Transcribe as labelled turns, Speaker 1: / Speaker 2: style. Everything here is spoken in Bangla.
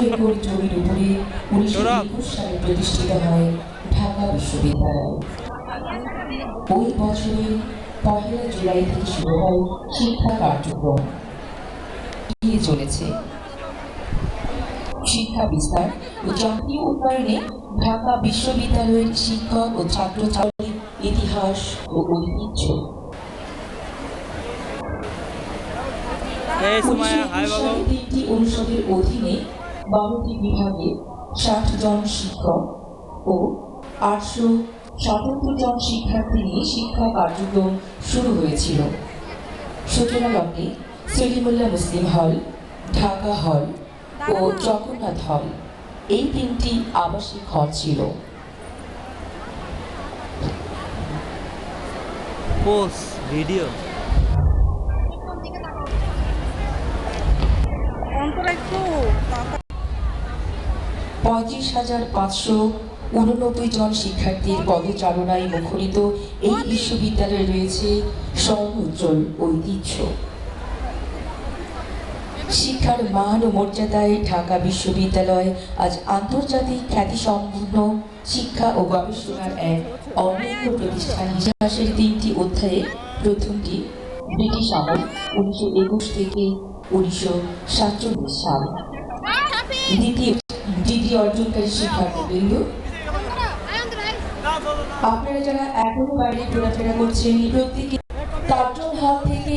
Speaker 1: একর জমির উপরে 1921 সালে প্রতিষ্ঠিত হয় ঢাকা বিশ্ববিদ্যালয়। ওই বছরের 1 জুলাই থেকে শুরু হয় শিক্ষা কার্যক্রম। এগিয়ে চলেছে শিক্ষা বিস্তার ও জাতীয় উন্নয়নে ঢাকা বিশ্ববিদ্যালয়ের শিক্ষক ও ছাত্রছাত্রীর ইতিহাস ও ঐতিহ্য। 1921 সালে 3টি অনুষদের অধীনে 12টি বিভাগে 60 জন শিক্ষক ও 877 জন শিক্ষার্থী নিয়ে শিক্ষা কার্যক্রম শুরু হয়েছিল। সূচনালগ্নে সলিমুল্লাহ মুসলিম হল, ঢাকা হল ও জগন্নাথ হল এই 3টি আবাসিক হল ছিল।
Speaker 2: ভিডিও
Speaker 1: 35,589 জন শিক্ষার্থীর পদচারণায় মুখরিত এই বিশ্ববিদ্যালয়ে রয়েছে স্বর্ণোজ্জ্বল ঐতিহ্য। শিক্ষার মান ও মর্যাদায় ঢাকা বিশ্ববিদ্যালয় আজ আন্তর্জাতিক খ্যাতিসম্পন্ন শিক্ষা ও গবেষণার এক অনন্য প্রতিষ্ঠান। ইতিহাসের 3টি অধ্যায়ে প্রথমটি ব্রিটিশ আমল 1921 থেকে 1947 সাল। দ্বিতীয় ডিগ্রি অর্জনকারী শিক্ষার্থীবৃন্দ, আপনারা যারা এখনো বাইরে ঘোরাফেরা করছেন প্রত্যেকে কার্জন হল থেকে